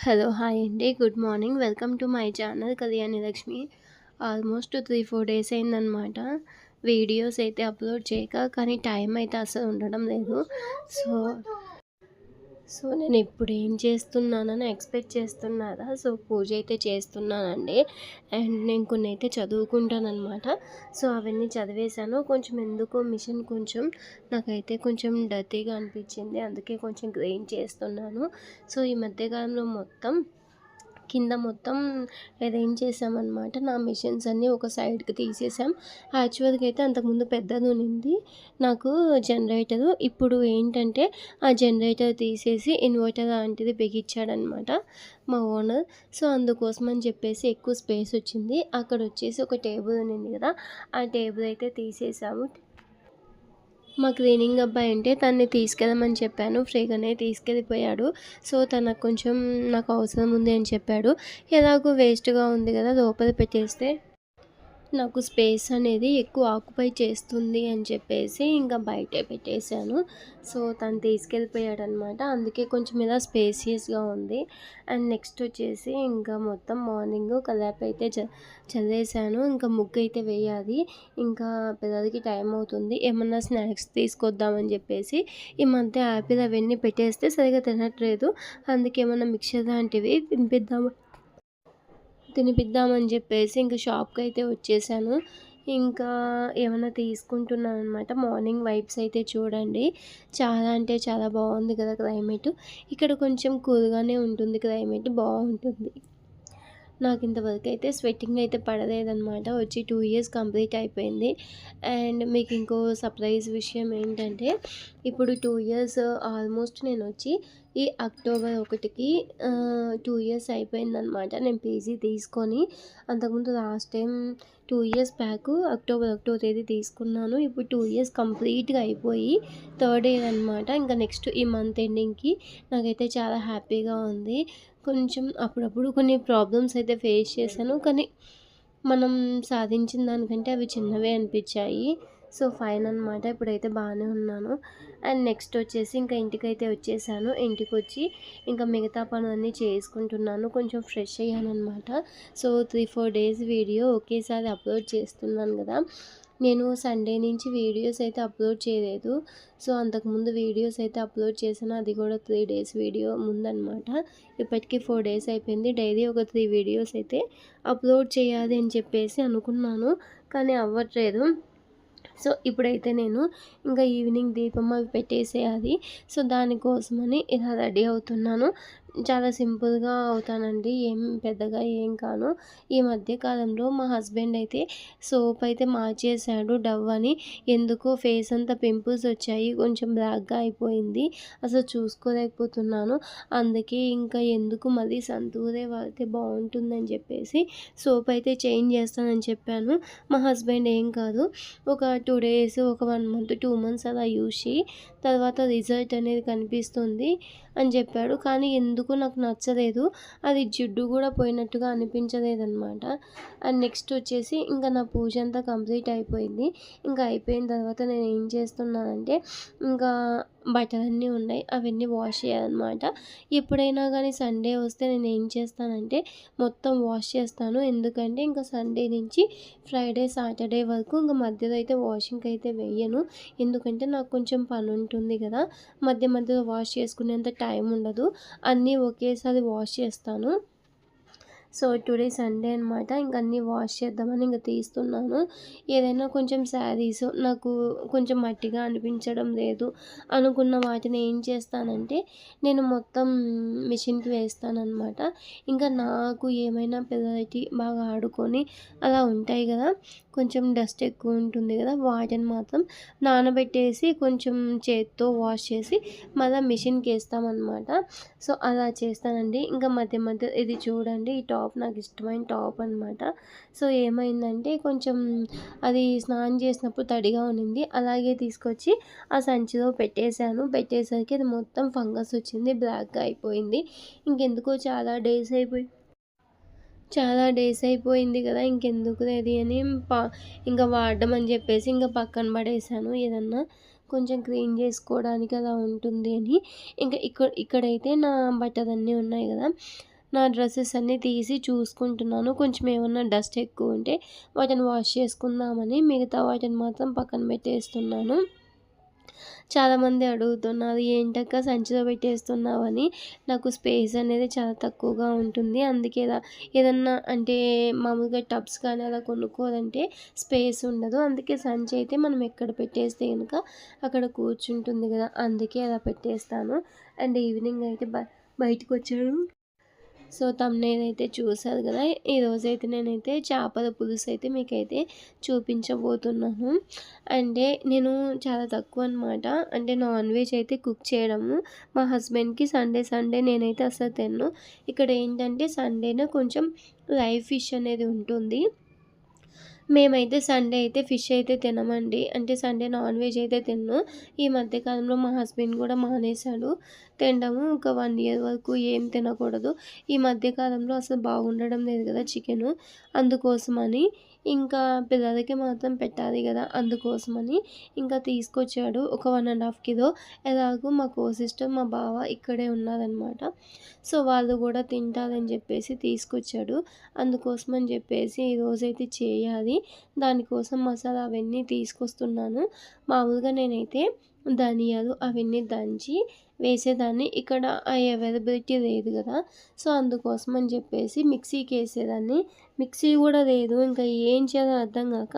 Hello! Hi అండి. Good morning. Welcome to my channel Kalyani Lakshmi. Almost 3, 4 days అయిందనమాట. Videos అయితే upload చేయక. కానీ టైం అయితే అసలు ఉండడం లేదు. సో, నేను ఇప్పుడు ఏం చేస్తున్నానని ఎక్స్‌పెక్ట్ చేస్తున్నారా? పూజ అయితే చేస్తున్నానండి. అండ్ నేను కొన్ని అయితే చదువుకుంటాననమాట. అవన్నీ చదివేశాను. కొంచెం ఎందుకో మిషన్ నాకైతే కొంచెం డర్టీగా అనిపించింది. అందుకే కొంచెం క్లీన్ చేస్తున్నాను. ఈ మధ్య కాలంలో కింద మొత్తం అరేంజ్ చేసామన్నమాట. నా మిషన్స్ అన్నీ ఒక సైడ్‌కి తీసేసాం. యాక్చువల్‌గా అయితే అంతకుముందు పెద్దది ఉన్నింది నాకు జనరేటరు. ఇప్పుడు ఏంటంటే ఆ జనరేటర్ తీసేసి ఇన్వర్టర్ లాంటిది బిగించాడనమాట మా ఓనర్. అందుకోసం అని చెప్పేసి ఎక్కువ స్పేస్ వచ్చింది. అక్కడ వచ్చేసి ఒక టేబుల్ ఉన్నింది కదా! ఆ టేబుల్ అయితే తీసేసాము. మా క్లీనింగ్ అబ్బాయి ఉంటే తనని తీసుకెళ్ళమని చెప్పాను. ఫ్రీగానే తీసుకెళ్ళిపోయాడు. తనకు కొంచెం నాకు అవసరం ఉంది అని చెప్పాడు. ఎలాగో వేస్ట్‌గా ఉంది కదా! లోపల పెట్టేస్తే నాకు స్పేస్ అనేది ఎక్కువ ఆక్యుపై చేస్తుంది అని చెప్పేసి ఇంకా బయటే పెట్టేశాను. తను తీసుకెళ్ళిపోయాడనమాట. అందుకే కొంచెం ఇలా స్పేసియస్‌గా ఉంది. అండ్ నెక్స్ట్ వచ్చేసి ఇంకా మొత్తం మార్నింగ్ కల్లాపి అయితే చల్లేసాను. ఇంకా ముగ్గు అయితే వేయాలి. ఇంకా పిల్లలకి టైం అవుతుంది. ఏమన్నా స్నాక్స్ తీసుకొద్దామని చెప్పేసి ఈ మధ్య యాపిల్ అవన్నీ పెట్టేస్తే సరిగ్గా తినట్లేదు. అందుకే ఏమన్నా మిక్చర్ లాంటివి తినిపిద్దామని చెప్పేసి ఇంక షాప్‌కైతే వచ్చేసాను. ఇంకా ఏమన్నా తీసుకుంటున్నాననమాట. మార్నింగ్ వైబ్స్ అయితే చూడండి. చాలా అంటే చాలా బాగుంది కదా క్లైమేటు. ఇక్కడ కొంచెం కూల్‌గానే ఉంటుంది క్లైమేట్ బాగుంటుంది. నాకు ఇంతవరకు అయితే స్వెట్టింగ్ అయితే పడలేదనమాట. వచ్చి 2 ఇయర్స్ కంప్లీట్ అయిపోయింది. అండ్ మీకు ఇంకో సర్ప్రైజ్ విషయం ఏంటంటే ఇప్పుడు 2 ఇయర్స్ ఆల్మోస్ట్ నేను వచ్చి ఈ అక్టోబర్ 1కి 2 ఇయర్స్ అయిపోయిందనమాట. నేను పీజీ తీసుకొని అంతకుముందు last time 2 years back October 1వ తేదీ తీసుకున్నాను. ఇప్పుడు 2 ఇయర్స్ కంప్లీట్‌గా అయిపోయి థర్డ్ ఇయర్ అనమాట. ఇంకా నెక్స్ట్ ఈ మంత్ ఎండింగ్‌కి నాకైతే చాలా హ్యాపీగా ఉంది. కొంచెం అప్పుడప్పుడు కొన్ని ప్రాబ్లమ్స్ అయితే ఫేస్ చేశాను. కానీ మనం సాధించిన దానికంటే అవి చిన్నవే అనిపించాయి. ఫైన్ అనమాట. ఇప్పుడైతే బాగానే ఉన్నాను. అండ్ నెక్స్ట్ వచ్చేసి ఇంకా ఇంటికైతే వచ్చేసాను. ఇంటికొచ్చి ఇంకా మిగతా పనులన్నీ చేసుకుంటున్నాను. కొంచెం ఫ్రెష్ అయ్యాననమాట. 3, 4 డేస్ వీడియో ఒకేసారి అప్లోడ్ చేస్తున్నాను కదా! నేను సండే నుంచి వీడియోస్ అయితే అప్లోడ్ చేయలేదు. అంతకుముందు వీడియోస్ అయితే అప్లోడ్ చేశాను. అది కూడా 3 డేస్ వీడియో ముందనమాట. ఇప్పటికి 4 డేస్ అయిపోయింది. డైలీ ఒక 3 వీడియోస్ అయితే అప్లోడ్ చేయాలి అని చెప్పేసి అనుకున్నాను. కానీ అవ్వట్లేదు. ఇప్పుడైతే నేను ఇంకా ఈవినింగ్ దీపం అవి పెట్టేసేయాలి. దానికోసమని ఇలా రెడీ అవుతున్నాను. చాలా సింపుల్‌గా అవుతానండి. పెద్దగా ఏం కాను. ఈ మధ్య కాలంలో మా హస్బెండ్ అయితే సోప్ అయితే మార్చేశాడు డవ్ అని. ఎందుకో ఫేస్ అంతా పింపుల్స్ వచ్చాయి. కొంచెం బ్లాక్‌గా అయిపోయింది. అసలు చూసుకోలేకపోతున్నాను. అందుకే ఇంకా ఎందుకు మళ్ళీ సంతూరే వాడితే బాగుంటుందని చెప్పేసి సోప్ అయితే చేంజ్ చేస్తానని చెప్పాను. మా హస్బెండ్ ఏం కాదు, ఒక 2 డేస్, ఒక 1 మంత్, 2 మంత్స్ అలా యూజ్ చేయి, తర్వాత రిజల్ట్ అనేది కనిపిస్తుంది అని చెప్పాడు. కానీ ఎందుకో నాకు నచ్చలేదు. అది జిడ్డు కూడా పోయినట్టుగా అనిపించలేదనమాట. అండ్ నెక్స్ట్ వచ్చేసి ఇంకా నా పూజ అంతా కంప్లీట్ అయిపోయింది. ఇంకా అయిపోయిన తర్వాత నేను ఏం చేస్తున్నానంటే ఇంకా బట్టలన్నీ ఉన్నాయి, అవన్నీ వాష్ చేయాలన్నమాట. ఎప్పుడైనా కానీ సండే వస్తే నేను ఏం చేస్తానంటే మొత్తం వాష్ చేస్తాను. ఎందుకంటే ఇంకా సండే నుంచి ఫ్రైడే, సాటర్డే వరకు ఇంకా మధ్యలో అయితే వాషింగ్కి అయితే వేయను. ఎందుకంటే నాకు కొంచెం పని ఉంటుంది కదా! మధ్య మధ్యలో వాష్ చేసుకునేంత టైం ఉండదు. అన్నీ ఒకేసారి వాష్ చేస్తాను. టుడే సండే అనమాట. ఇంక అన్నీ వాష్ చేద్దామని ఇంక తీస్తున్నాను. ఏదైనా కొంచెం శారీస్ నాకు కొంచెం మట్టిగా అనిపించడం లేదు అనుకున్న వాటిని ఏం చేస్తానంటే నేను మొత్తం మిషన్‌కి వేస్తాననమాట. ఇంకా నాకు ఏమైనా పిల్లలకి బాగా ఆడుకొని అలా ఉంటాయి కదా! కొంచెం డస్ట్ ఎక్కువ ఉంటుంది కదా! వాటిని మాత్రం నానబెట్టేసి కొంచెం చేత్తో వాష్ చేసి మళ్ళీ మిషన్‌కి వేస్తామన్నమాట. అలా చేస్తానండి. ఇంకా మధ్య మధ్య ఇది చూడండి, ఈ టాప్ నాకు ఇష్టమైన టాప్ అనమాట. ఏమైందంటే కొంచెం అది స్నానం చేసినప్పుడు తడిగా ఉన్నింది. అలాగే తీసుకొచ్చి ఆ సంచిలో పెట్టేశాను. పెట్టేసరికి అది మొత్తం ఫంగస్ వచ్చింది, బ్లాక్‌గా అయిపోయింది. ఇంకెందుకో చాలా డేస్ అయిపోయింది కదా! ఇంకెందుకులే అది అని ఇంకా వాడడం అని చెప్పేసి ఇంకా పక్కన పడేశాను. ఏదన్నా కొంచెం క్లీన్ చేసుకోవడానికి అలా ఉంటుంది అని. ఇంకా ఇక్కడైతే నా బట్టలన్నీ ఉన్నాయి కదా! నా డ్రెస్సెస్ అన్నీ తీసి చూసుకుంటున్నాను. కొంచెం ఏమన్నా డస్ట్ ఎక్కువ ఉంటే వాటిని వాష్ చేసుకుందామని మిగతా వాటిని మాత్రం పక్కన పెట్టేస్తున్నాను. చాలామంది అడుగుతున్నారు, ఏంటక్క సంచిలో పెట్టేస్తున్నావని. నాకు స్పేస్ అనేది చాలా తక్కువగా ఉంటుంది. అందుకే ఏదన్నా అంటే మామూలుగా టబ్స్ కానీ అలా కొనుక్కోవాలంటే స్పేస్ ఉండదు. అందుకే సంచి అయితే మనం ఎక్కడ పెట్టేస్తే కనుక అక్కడ కూర్చుంటుంది కదా, అందుకే అలా పెట్టేస్తాను. అండ్ ఈవినింగ్ అయితే బయటకొచ్చాను. సో, థంబ్‌నెయిల్ అయితే చూసారు కదా! ఈరోజైతే నేనైతే చేపల పులుసు అయితే మీకైతే చూపించబోతున్నాను. అంటే నేను చాలా తక్కువ అనమాట. అంటే నాన్ వెజ్ అయితే కుక్ చేయడము. మా హస్బెండ్‌కి సండే సండే నేనైతే అసలు తినను. ఇక్కడ ఏంటంటే సండేన కొంచెం లైవ్ ఫిష్ అనేది ఉంటుంది. మేమైతే సండే అయితే ఫిష్ అయితే తినమండి. అంటే సండే నాన్ వెజ్ అయితే తినను. ఈ మధ్య కాలంలో మా హస్బెండ్ కూడా మానేశాడు తినడము. ఒక 1 ఇయర్ వరకు ఏం తినకూడదు. ఈ మధ్య కాలంలో అసలు బాగుండడం లేదు కదా చికెను. అందుకోసమని ఇంకా పిల్లలకి మాత్రం పెట్టాలి కదా! అందుకోసమని ఇంకా తీసుకొచ్చాడు. ఒక 1½ కిలో. ఎలాగో మా సిస్టర్, మా బావ ఇక్కడే ఉన్నారనమాట. సో, వాళ్ళు కూడా తింటారని చెప్పేసి తీసుకొచ్చాడు. అందుకోసమని చెప్పేసి ఈరోజైతే చేయాలి. దానికోసం మసాలా అవన్నీ తీసుకొస్తున్నాను. మామూలుగా నేనైతే ధనియాలు అవన్నీ దంచి వేసేదాన్ని. ఇక్కడ అవైలబిలిటీ లేదు కదా! సో, అందుకోసం అని చెప్పేసి మిక్సీకి వేసేదాన్ని. మిక్సీ కూడా లేదు. ఇంకా ఏం చేయాలో అర్థం కాక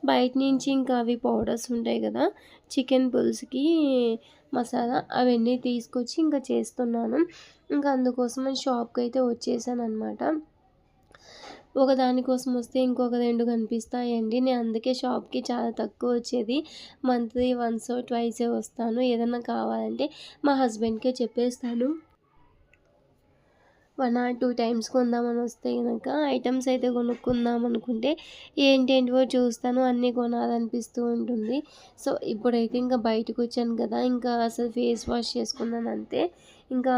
బయట నుంచి ఇంకా అవి పౌడర్స్ ఉంటాయి కదా, చికెన్ పులుసుకి మసాలా అవన్నీ తీసుకొచ్చి ఇంకా చేస్తున్నాను. ఇంకా అందుకోసమని షాప్‌కి అయితే వచ్చేసాననమాట. ఒకదాని కోసం వస్తే ఇంకొక 2 కనిపిస్తాయండి. నేను అందుకే షాప్‌కి చాలా తక్కువ వచ్చేది. మంత్లీ వన్సో, ట్వైసే వస్తాను. ఏదన్నా కావాలంటే మా హస్బెండ్‌కే చెప్పేస్తాను. 1 ఆర్ 2 టైమ్స్ కొందామని వస్తే గనక ఐటెమ్స్ అయితే కొనుక్కుందాం అనుకుంటే ఏంటేంటివో చూస్తాను. అన్నీ కొనాలనిపిస్తూ ఉంటుంది. సో, ఇప్పుడైతే ఇంకా బయటకొచ్చాను కదా! ఇంకా అసలు ఫేస్ వాష్ చేసుకున్నాను అంతే. ఇంకా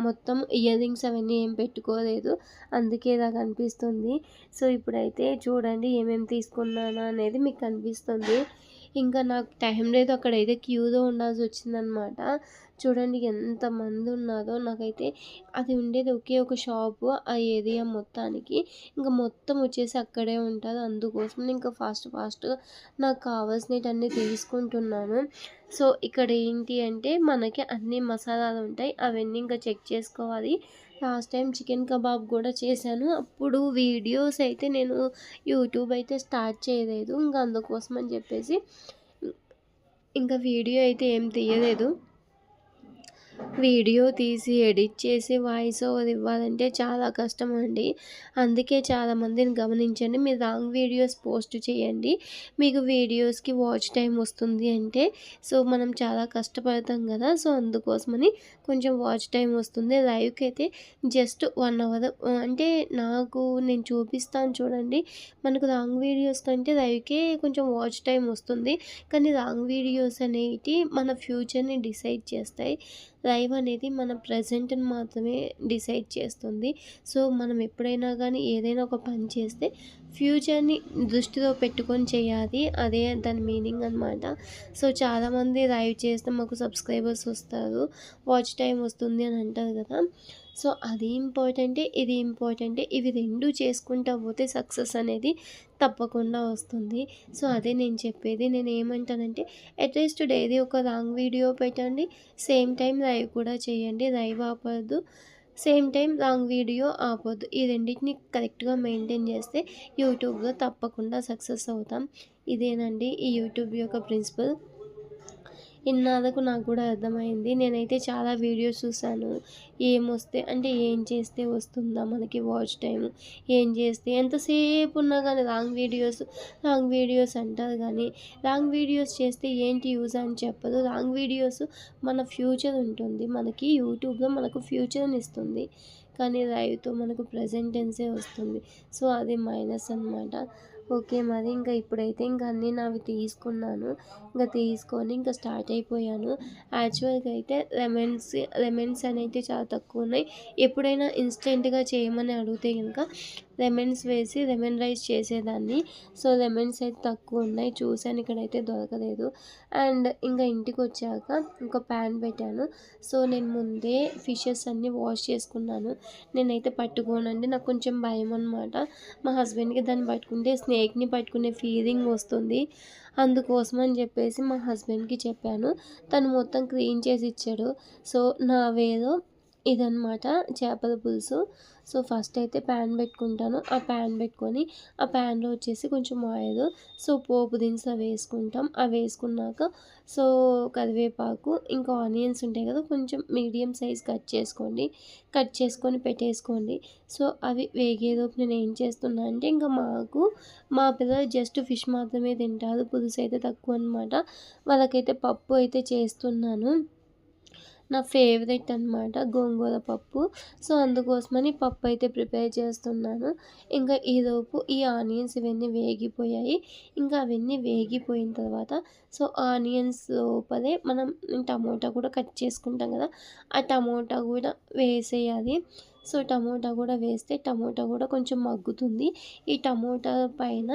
మొత్తం ఇయర్ రింగ్స్ అవన్నీ ఏం పెట్టుకోలేదు. అందుకే ఇలా కనిపిస్తుంది. సో, ఇప్పుడైతే చూడండి ఏమేమి తీసుకున్నానా అనేది మీకు కనిపిస్తుంది. ఇంకా నాకు టైం లేదు. అక్కడైతే క్యూలో ఉండాల్సొచ్చిందనమాట. చూడండి ఎంతమంది ఉన్నారో. నాకైతే అది ఉండేది ఒకే ఒక షాపు ఆ ఏరియా మొత్తానికి. ఇంక మొత్తం వచ్చేసి అక్కడే ఉంటారు. అందుకోసం ఇంకా ఫాస్ట్‌గా నాకు కావాల్సినటన్నీ తీసుకుంటున్నాను. సో, ఇక్కడ ఏంటి అంటే మనకి అన్ని మసాలాలుంటాయి. అవన్నీ ఇంకా చెక్ చేసుకోవాలి. లాస్ట్ టైం చికెన్ కబాబ్ కూడా చేశాను. అప్పుడు వీడియోస్ అయితే నేను యూట్యూబ్ అయితే స్టార్ట్ చేయలేదు. ఇంక అందుకోసం అని చెప్పేసి ఇంకా వీడియో అయితే ఏం తీయలేదు. వీడియో తీసి ఎడిట్ చేసి వాయిస్ ఓవర్ ఇవ్వాలంటే చాలా కష్టం అండి. అందుకే చాలామందిని గమనించండి, మీరు రాంగ్ వీడియోస్ పోస్ట్ చేయండి. మీకు వీడియోస్‌కి వాచ్ టైం వస్తుంది అంటే సో, మనం చాలా కష్టపడతాం కదా! సో, అందుకోసమని కొంచెం వాచ్ టైం వస్తుంది. లైవ్‌కి అయితే జస్ట్ 1 అవర్ అంటే నేను చూపిస్తాను చూడండి. మనకు రాంగ్ వీడియోస్ కంటే లైవ్‌కే కొంచెం వాచ్ టైం వస్తుంది. కానీ రాంగ్ వీడియోస్ అనేటివి మన ఫ్యూచర్‌ని డిసైడ్ చేస్తాయి. లైవ్ అనేది మన ప్రెజెంట్‌ని మాత్రమే డిసైడ్ చేస్తుంది. సో, మనం ఎప్పుడైనా కానీ ఏదైనా ఒక పని చేస్తే ఫ్యూచర్‌ని దృష్టిలో పెట్టుకొని చేయాలి. అదే దాని మీనింగ్ అనమాట. సో, చాలామంది లైవ్ చేస్తే మాకు సబ్స్క్రైబర్స్ వస్తారు, వాచ్ టైం వస్తుంది అని అంటారు కదా! సో, అది ఇంపార్టెంటే, ఇది ఇంపార్టెంటే. ఇవి 2 చేసుకుంటా పోతే సక్సెస్ అనేది తప్పకుండా వస్తుంది. సో, అదే నేను చెప్పేది. నేనేమంటానంటే అట్‌లీస్ట్ డైలీ ఒక లాంగ్ వీడియో పెట్టండి. సేమ్ టైం లైవ్ కూడా చేయండి. లైవ్ ఆపొద్దు. సేమ్ టైం లాంగ్ వీడియో ఆపొద్దు. ఈ రెండిటిని కరెక్ట్‌గా మెయింటైన్ చేస్తే యూట్యూబ్‌లో తప్పకుండా సక్సెస్ అవుతాం. ఇదేనండి ఈ యూట్యూబ్ యొక్క ప్రిన్సిపల్. ఇన్నాళ్ళకు నాకు కూడా అర్థమైంది. నేనైతే చాలా వీడియోస్ చూసాను. ఏమొస్తే అంటే ఏం చేస్తే వస్తుందా మనకి వాచ్ టైము? ఏం చేస్తే ఎంతసేపు ఉన్నా కానీ లాంగ్ వీడియోస్ అంటారు కానీ, లాంగ్ వీడియోస్ చేస్తే ఏంటి యూజ్ అని చెప్పరు. లాంగ్ వీడియోస్ మన ఫ్యూచర్ ఉంటుంది. మనకి యూట్యూబ్‌లో మనకు ఫ్యూచర్‌ని ఇస్తుంది. కానీ లైవ్‌తో మనకు ప్రెజెంట్ టెన్సే వస్తుంది. సో, అది మైనస్ అనమాట. ఓకే. మరి ఇంకా ఇప్పుడైతే అన్నీ నావి తీసుకున్నాను. తీసుకొని స్టార్ట్ అయిపోయాను. యాక్చువల్‌గా అయితే లెమన్స్ అనేవి చాలా తక్కువ ఉన్నాయి. ఎప్పుడైనా ఇన్‌స్టెంట్‌గా చేయమని అడిగితే గనుక లెమన్స్ వేసి లెమన్ రైస్ చేసేదాన్ని. సో, లెమన్స్ అయితే తక్కువ ఉన్నాయి. చూసాను ఇక్కడైతే దొరకలేదు. అండ్ ఇంకా ఇంటికొచ్చాక ఒక ప్యాన్ పెట్టాను. సో, నేను ముందే ఫిషెస్ అన్నీ వాష్ చేసుకున్నాను. నేనైతే పట్టుకోనండి. నాకు కొంచెం భయం అనమాట. మా హస్బెండ్‌కి దాన్ని పట్టుకుంటే స్నేక్‌ని పట్టుకునే ఫీలింగ్ వస్తుంది. అందుకోసం అని చెప్పేసి మా హస్బెండ్‌కి చెప్పాను. తను మొత్తం క్లీన్ చేసి ఇచ్చాడు. సో, నా వేలో ఇదనమాట చేపల పులుసు. సో, ఫస్ట్ అయితే ప్యాన్ పెట్టుకుంటాను. ఆ ప్యాన్ పెట్టుకొని ఆ ప్యాన్‌లో వచ్చేసి కొంచెం ఆయిల్, సో, పోపు దినుసులు అవి వేసుకుంటాం. అవి వేసుకున్నాక సో, కరివేపాకు ఇంకా ఆనియన్స్ ఉంటాయి కదా! కొంచెం మీడియం సైజ్ కట్ చేసుకోండి. కట్ చేసుకొని పెట్టేసుకోండి. సో, అవి వేగేలోపు నేను ఏం చేస్తున్నా అంటే ఇంకా మా పిల్లలు జస్ట్ ఫిష్ మాత్రమే తింటారు. పులుసు అయితే తక్కువ అనమాట. వాళ్ళకైతే పప్పు అయితే చేస్తున్నాను. నా ఫేవరెట్ అనమాట గోంగూర పప్పు. సో, అందుకోసమని పప్పు అయితే ప్రిపేర్ చేస్తున్నాను. ఇంకా ఈలోపు ఈ ఆనియన్స్ ఇవన్నీ వేగిపోయాయి. ఇంకా అవన్నీ వేగిపోయిన తర్వాత సో, ఆనియన్స్ లోపలే మనం టమోటా కూడా కట్ చేసుకుంటాం కదా! ఆ టమోటా కూడా వేసేయాలి. సో, టమోటా కూడా వేస్తే టమోటా కూడా కొంచెం మగ్గుతుంది. ఈ టమోటా పైన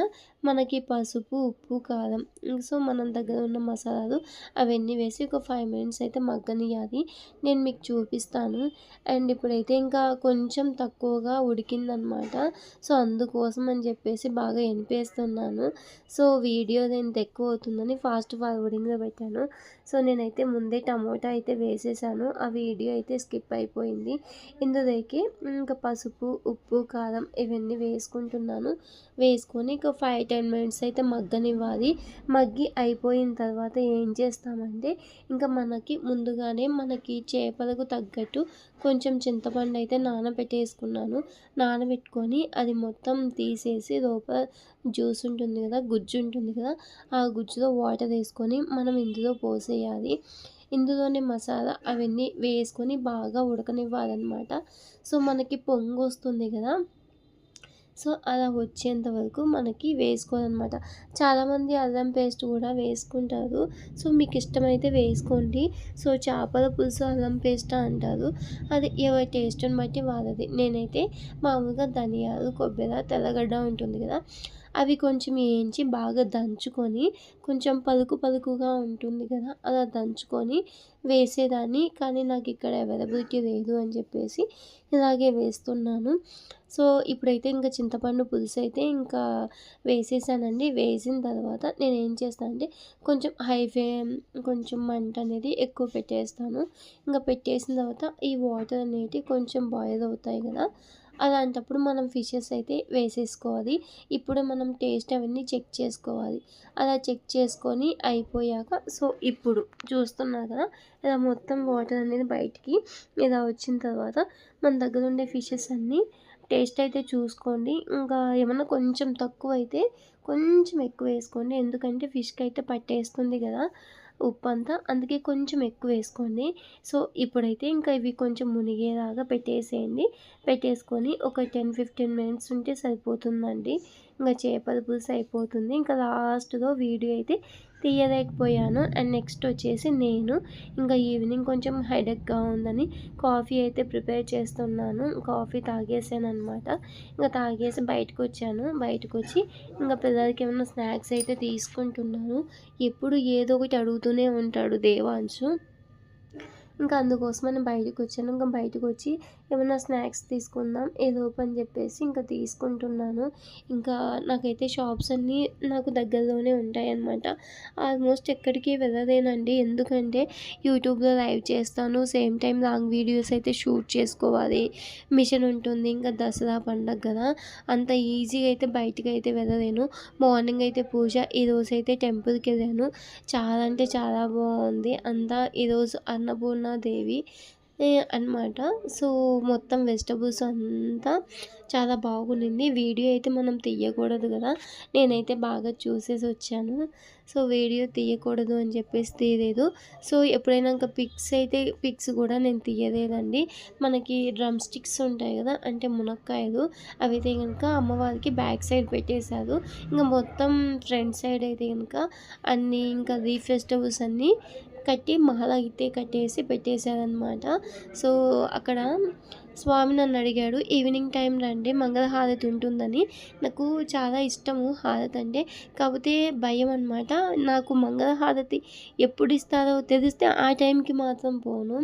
మనకి పసుపు, ఉప్పు, కారం సో, మన దగ్గర ఉన్న మసాలాలు అవన్నీ వేసి ఒక 5 మినిట్స్ అయితే మగ్గనియాలి. నేను మీకు చూపిస్తాను. అండ్ ఇప్పుడైతే ఇంకా కొంచెం తక్కువగా ఉడికిందనమాట. సో, అందుకోసం అని చెప్పేసి బాగా ఎనిపేస్తున్నాను. సో, వీడియో లెంత్ ఎక్కువ అవుతుందని ఫాస్ట్ ఫార్వర్డింగ్‌లో పెట్టాను. సో, నేనైతే ముందే టమోటా అయితే వేసేసాను. ఆ వీడియో అయితే స్కిప్ అయిపోయింది. ఇందులోకి ఇంకా పసుపు, ఉప్పు, కారం ఇవన్నీ వేసుకుంటున్నాను. వేసుకొని ఒక 5, 10 మినిట్స్ అయితే మగ్గనివ్వాలి. మగ్గి అయిపోయిన తర్వాత ఏం చేస్తామంటే ఇంకా ముందుగానే మనకి చేపలకు తగ్గట్టు కొంచెం చింతపండు అయితే నానబెట్టేసుకున్నాను. నానబెట్టుకొని అది మొత్తం తీసేసి లోపల జ్యూస్ ఉంటుంది కదా! గుజ్జు ఉంటుంది కదా! ఆ గుజ్జులో వాటర్ వేసుకొని మనం ఇందులో పోసేయాలి. ఇందులోనే మసాలా అవన్నీ వేసుకొని బాగా ఉడకనివ్వాలన్నమాట. సో, మనకి పొంగొస్తుంది కదా! సో, అలా వచ్చేంత వరకు మనకి వేసుకోవాలనమాట. చాలామంది అల్లం పేస్ట్ కూడా వేసుకుంటారు. సో, మీకు ఇష్టమైతే వేసుకోండి. సో, చేపల పులుసు అల్లం పేస్టా అంటారు. అది ఎవరి టేస్ట్‌ని బట్టి వాళ్ళది. నేనైతే మామూలుగా ధనియాలు, కొబ్బెర, తెల్లగడ్డ ఉంటుంది కదా! అవి కొంచెం వేయించి బాగా దంచుకొని కొంచెం పలుకుగా ఉంటుంది కదా! అలా దంచుకొని వేసేదాన్ని. కానీ నాకు ఇక్కడ అవైలబిలిటీ లేదు అని చెప్పేసి ఇలాగే వేస్తున్నాను. సో, ఇప్పుడైతే ఇంకా చింతపండు పులుసైతే ఇంకా వేసేసానండి. వేసిన తర్వాత నేనేం చేస్తానంటే కొంచెం హై ఫ్లేమ్ కొంచెం మంట అనేది ఎక్కువ పెట్టేస్తాను. ఇంక పెట్టేసిన తర్వాత ఈ వాటర్ అనేటివి కొంచెం బాయిల్ అవుతాయి కదా! అలాంటప్పుడు మనం ఫిషెస్ అయితే వేసేసుకోవాలి. ఇప్పుడు మనం టేస్ట్ అవన్నీ చెక్ చేసుకోవాలి. అలా చెక్ చేసుకొని అయిపోయాక సో, ఇప్పుడు చూస్తున్నారు కదా! ఇలా మొత్తం వాటర్ అనేది బయటికి ఇలా వచ్చిన తర్వాత మన దగ్గర ఉండే ఫిషెస్ అన్నీ టేస్ట్ అయితే చూసుకోండి. ఇంకా ఏమన్నా కొంచెం తక్కువైతే కొంచెం ఎక్కువ వేసుకోండి. ఎందుకంటే ఫిష్‌కి అయితే పట్టేస్తుంది కదా! ఉప్పంతా. అందుకే కొంచెం ఎక్కువ వేసుకోండి. సో, ఇప్పుడైతే ఇంకా ఇవి కొంచెం మునిగేలాగా పెట్టేసేయండి. పెట్టేసుకొని ఒక 10, 15 మినిట్స్ ఉంటే సరిపోతుందండి. ఇంక చేపల పులుసు అయిపోతుంది. ఇంకా లాస్ట్‌లో వీడియో అయితే తీయలేకపోయాను. అండ్ నెక్స్ట్ వచ్చేసి నేను ఇంకా ఈవినింగ్ కొంచెం హెడేక్‌గా ఉందని కాఫీ అయితే ప్రిపేర్ చేస్తున్నాను. కాఫీ తాగేసాననమాట. ఇంక తాగేసి బయటకొచ్చాను. బయటకొచ్చి ఇంక పిల్లలకి ఏమన్నా స్నాక్స్ అయితే తీసుకుంటున్నాను. ఎప్పుడు ఏదో ఒకటి అడుగుతూనే ఉంటాడు దేవాంశు. ఇంకా అందుకోసమని బయటకొచ్చాను. ఇంకా బయటకొచ్చి ఏమన్నా స్నాక్స్ తీసుకుందాం ఏదోపు అని చెప్పేసి ఇంకా తీసుకుంటున్నాను. ఇంకా నాకైతే షాప్స్ అన్నీ నాకు దగ్గరలోనే ఉంటాయన్నమాట. ఆల్మోస్ట్ ఎక్కడికి వెళ్ళలేనండి. ఎందుకంటే యూట్యూబ్‌లో లైవ్ చేస్తాను. సేమ్ టైం లాంగ్ వీడియోస్ అయితే షూట్ చేసుకోవాలి. మిషన్ ఉంటుంది. ఇంకా దసరా పండగ కదా! అంత ఈజీగా అయితే బయటికైతే వెళ్ళలేను. మార్నింగ్ అయితే పూజ ఈరోజైతే టెంపుల్‌కెళ్ళాను. చాలా అంటే చాలా బాగుంది. అంతా ఈరోజు అన్నపూర్ణాదేవి అనమాట. సో, మొత్తం వెజిటబుల్స్ అంతా చాలా బాగుండింది. వీడియో అయితే మనం తీయకూడదు కదా! నేనైతే బాగా చూసేసి వచ్చాను. సో, వీడియో తీయకూడదు అని చెప్పేసి తీయలేదు. సో, ఎప్పుడైనా ఇంకా పిక్స్ కూడా నేను తీయలేదండి. మనకి డ్రమ్ స్టిక్స్ ఉంటాయి కదా! అంటే మునక్కాయలు అవైతే గనుక అమ్మవారికి బ్యాక్ సైడ్ పెట్టేశారు. ఇంక మొత్తం ఫ్రంట్ సైడ్ అయితే గనుక అన్నీ ఇంకా లీఫ్ వెజిటబుల్స్ అన్నీ కట్టి మాల అయితే కట్టేసి పెట్టేశారనమాట. సో, అక్కడ స్వామి నన్ను అడిగాడు, ఈవినింగ్ టైం రండి మంగళహారతి ఉంటుందని. నాకు చాలా ఇష్టము హారతి అంటే, కాకపోతే భయం అనమాట. నాకు మంగళహారతి ఎప్పుడు ఇస్తారో తెలిస్తే ఆ టైంకి మాత్రం పోను.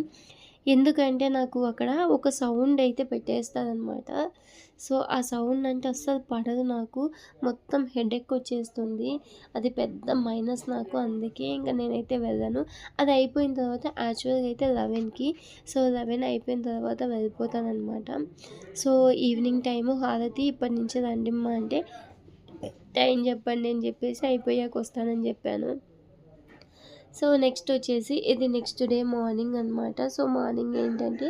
ఎందుకంటే నాకు అక్కడ ఒక సౌండ్ అయితే పెట్టేస్తారనమాట. సో, ఆ సౌండ్ అంటే అస్సలు పడదు నాకు. మొత్తం హెడేక్ వచ్చేస్తుంది. అది పెద్ద మైనస్ నాకు. అందుకే ఇంక నేనైతే వెళ్ళను. అది అయిపోయిన తర్వాత యాక్చువల్‌గా అయితే 11కి. సో, 11 అయిపోయిన తర్వాత వెళ్ళిపోతాననమాట. సో, ఈవినింగ్ టైము హారతి ఇప్పటి నుంచే రండమ్మా అంటే, టైం చెప్పండి అని చెప్పేసి అయిపోయాక వస్తానని చెప్పాను. సో, నెక్స్ట్ వచ్చేసి ఇది నెక్స్ట్ డే మార్నింగ్ అనమాట. సో, మార్నింగ్ ఏంటంటే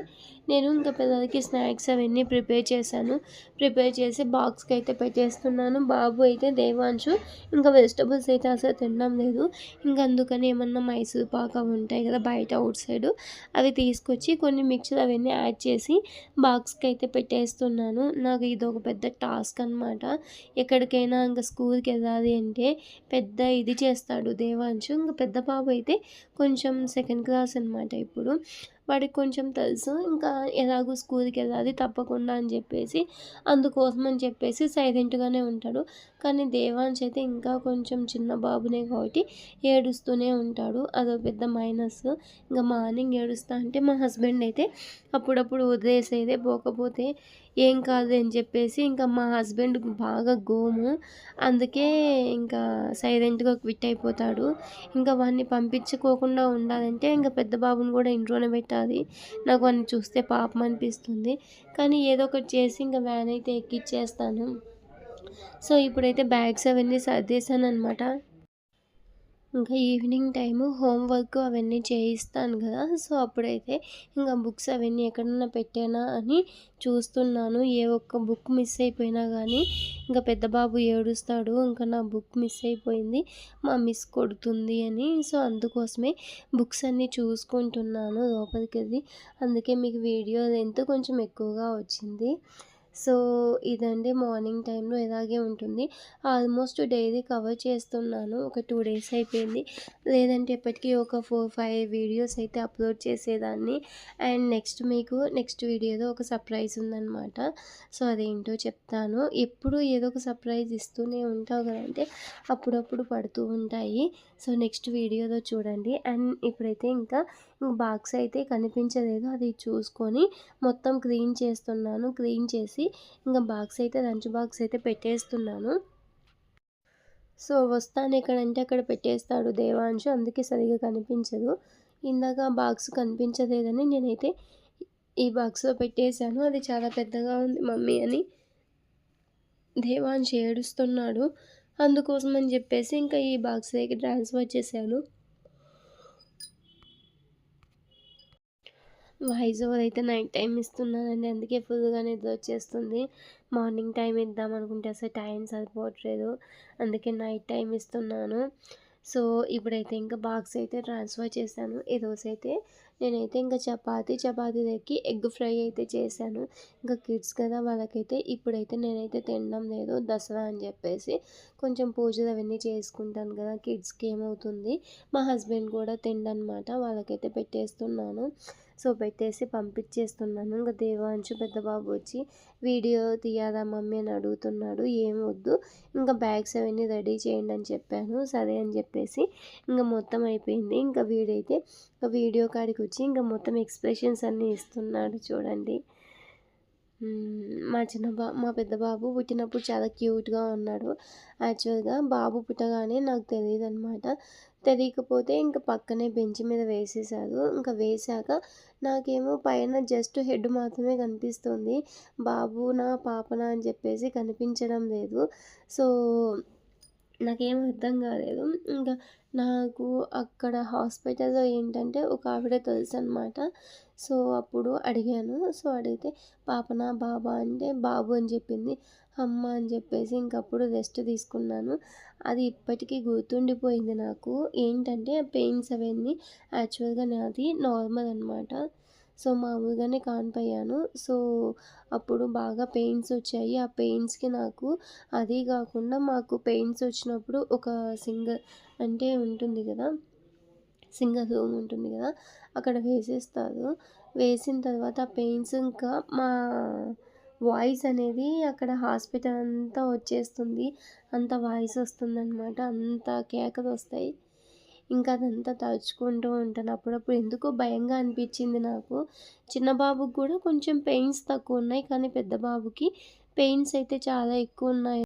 నేను ఇంకా పిల్లలకి స్నాక్స్ అవన్నీ ప్రిపేర్ చేశాను. ప్రిపేర్ చేసి బాక్స్‌కి అయితే పెట్టేస్తున్నాను. బాబు అయితే దేవాంశు ఇంకా వెజిటబుల్స్ అయితే అసలు తినడం లేదు. ఇంక అందుకని ఏమన్నా మైసూర్ పాక్ అవి ఉంటాయి కదా బయట ఔట్ సైడు, అవి తీసుకొచ్చి కొన్ని మిక్చర్ అవన్నీ యాడ్ చేసి బాక్స్‌కి అయితే పెట్టేస్తున్నాను. నాకు ఇదొక పెద్ద టాస్క్ అనమాట. ఎక్కడికైనా ఇంక స్కూల్‌కి వెళ్ళాలి అంటే పెద్ద ఇది చేస్తాడు దేవాంశు. ఇంక పెద్ద బాబు అయితే కొంచెం సెకండ్ క్లాస్ అనమాట ఇప్పుడు. వాడికి కొంచెం తెలుసు. ఇంకా ఎలాగో స్కూల్‌కెళ్ళాలి తప్పకుండా అని చెప్పేసి, అందుకోసం అని చెప్పేసి సైలెంట్‌గానే ఉంటాడు. కానీ దేవాంశ్ అయితే ఇంకా కొంచెం చిన్న బాబునే కాబట్టి ఏడుస్తూనే ఉంటాడు. అదో పెద్ద మైనస్. ఇంక మార్నింగ్ ఏడుస్తా అంటే మా హస్బెండ్ అయితే అప్పుడప్పుడు వదిలేసేదే, పోకపోతే ఏం కాదు అని చెప్పేసి ఇంకా మా హస్బెండ్ బాగా గోము. అందుకే ఇంకా సైలెంట్‌గా క్విట్ అయిపోతాడు. ఇంకా వాడిని పంపించుకోకుండా ఉండాలంటే ఇంక పెద్ద బాబుని కూడా ఇంట్లోనే పెట్టాలి. నాకు వాడిని చూస్తే పాపం అనిపిస్తుంది. కానీ ఏదో ఒకటి చేసి ఇంక వ్యాన్ అయితే ఎక్కిచ్చేస్తాను. సో, ఇప్పుడైతే బ్యాగ్స్ అవన్నీ సర్దేశాననమాట. ఇంకా ఈవినింగ్ టైము హోమ్ వర్క్ అవన్నీ చేయిస్తాను కదా! సో, అప్పుడైతే ఇంక బుక్స్ అవన్నీ ఎక్కడన్నా పెట్టానా అని చూస్తున్నాను. ఏ ఒక్క బుక్ మిస్ అయిపోయినా గానీ ఇంక పెద్ద బాబు ఏడుస్తాడు. ఇంక నా బుక్ మిస్ అయిపోయింది. మా మిస్ కొడుతుంది అని. సో, అందుకోసమే బుక్స్ అన్నీ చూసుకుంటున్నాను లోపలికెళ్ళి. అందుకే మీకు వీడియో లెంత్ కొంచెం ఎక్కువగా వచ్చింది. సో, ఇదండి మార్నింగ్ టైంలో ఇలాగే ఉంటుంది. ఆల్మోస్ట్ డైలీ కవర్ చేస్తున్నాను. ఒక 2 డేస్ అయిపోయింది. లేదంటే ఇప్పటికి ఒక 4, 5 వీడియోస్ అయితే అప్లోడ్ చేసేదాన్ని. అండ్ నెక్స్ట్ మీకు నెక్స్ట్ వీడియోలో ఒక సర్ప్రైజ్ ఉందనమాట. సో, అదేంటో చెప్తాను. ఎప్పుడు ఏదో ఒక సర్ప్రైజ్ ఇస్తూనే ఉంటావు కదంటే అప్పుడప్పుడు పడుతూ ఉంటాయి. సో, నెక్స్ట్ వీడియోలో చూడండి. అండ్ ఇప్పుడైతే ఇంకా బాక్స్ అయితే కనిపించలేదు. అది చూసుకొని మొత్తం క్లీన్ చేస్తున్నాను. క్లీన్ చేసి ఇంక బాక్స్ అయితే లంచ్ బాక్స్ అయితే పెట్టేస్తున్నాను. సో, వస్తాను ఎక్కడంటే అక్కడ పెట్టేస్తాడు దేవాంశు. అందుకే సరిగ్గా కనిపించదు. ఇందాక బాక్స్ కనిపించలేదని నేనైతే ఈ బాక్స్‌లో పెట్టేశాను. అది చాలా పెద్దగా ఉంది మమ్మీ అని దేవాంశ్ ఏడుస్తున్నాడు. అందుకోసం అని చెప్పేసి ఇంకా ఈ బాక్స్‌లోకి ట్రాన్స్‌ఫర్ చేశాను. వాయిస్ ఓవర్ అయితే నైట్ టైమ్ ఇస్తున్నానండి. అందుకే ఫుల్‌గా నిద్రొచ్చేస్తుంది. మార్నింగ్ టైమ్ ఇద్దామనుకుంటే అసలు టైం సరిపోవట్లేదు. అందుకే నైట్ టైమ్ ఇస్తున్నాను. సో, ఇప్పుడైతే ఇంకా బాక్స్ అయితే ట్రాన్స్‌ఫర్ చేశాను. ఈరోజైతే నేనైతే ఇంకా చపాతీలోకి ఎగ్ ఫ్రై అయితే చేశాను. ఇంకా కిడ్స్ కదా వాళ్ళకైతే ఇప్పుడైతే నేనైతే తినడం లేదు. దసరా అని చెప్పేసి కొంచెం పూజలు అవన్నీ చేసుకుంటాను కదా! కిడ్స్‌కి ఏమవుతుంది. మా హస్బెండ్ కూడా తినడనమాట. వాళ్ళకైతే పెట్టేస్తున్నాను. సో, పెట్టేసి పంపించేస్తున్నాను. ఇంక దేవాంశు పెద్ద బాబు వచ్చి వీడియో తీయాలా మమ్మీ అని అడుగుతున్నాడు. ఏం వద్దు ఇంకా బ్యాగ్స్ అవన్నీ రెడీ చేయండి అని చెప్పాను. సరే అని చెప్పేసి ఇంక మొత్తం అయిపోయింది. ఇంకా వీడైతే వీడియో కాడికి వచ్చి ఇంకా మొత్తం ఎక్స్‌ప్రెషన్స్ అన్నీ ఇస్తున్నాడు చూడండి. మా పెద్ద బాబు పుట్టినప్పుడు చాలా క్యూట్‌గా ఉన్నాడు. యాక్చువల్‌గా బాబు పుట్టగానే నాకు తెలీదనమాట. తెలియకపోతే ఇంక పక్కనే బెంచ్ మీద వేసేశారు. ఇంక వేశాక నాకేమో పైన జస్ట్ హెడ్ మాత్రమే కనిపిస్తుంది. బాబునా, పాపనా అని చెప్పేసి కనిపించడం లేదు. సో, నాకేం అర్థం కాలేదు. ఇంకా నాకు అక్కడ హాస్పిటల్‌లో ఏంటంటే ఒక ఆవిడ తెలుసనమాట. సో, అప్పుడు అడిగాను. సో, అడిగితే పాపనా? బాబా? అంటే బాబు అని చెప్పింది. అమ్మ అని చెప్పేసి ఇంకప్పుడు రెస్ట్ తీసుకున్నాను. అది ఇప్పటికీ గుర్తుండిపోయింది నాకు. ఏంటంటే పెయిన్స్ అవన్నీ యాక్చువల్‌గా నాది నార్మల్ అనమాట. సో, మామూలుగానే కాన్పయ్యాను. సో, అప్పుడు బాగా పెయిన్స్ వచ్చాయి. ఆ పెయిన్స్‌కి నాకు అదీ గాకుండా మాకు పెయిన్స్ వచ్చినప్పుడు ఒక అంటే ఉంటుంది గదా! సింగల్ రూమ్ ఉంటుంది గదా! అక్కడ వేసేస్తారు. వేసిన తర్వాత ఆ పెయిన్స్ ఇంకా మా వాయిస్ అనేది అక్కడ హాస్పిటల్ అంతా వచ్చేస్తుంది. అంత వాయిస్ వస్తుందనమాట. అంత కేకలొస్తాయి. ఇంకా అదంతా తలుచుకుంటూ ఉంటాను. అప్పుడప్పుడు ఎందుకో భయంగా అనిపించింది నాకు. చిన్న బాబుకి గూడా కొంచెం పెయిన్స్ తక్కువున్నాయి. కానీ పెద్ద బాబుకి పెయిన్స్ అయితే చాలా ఎక్కువున్నాయి.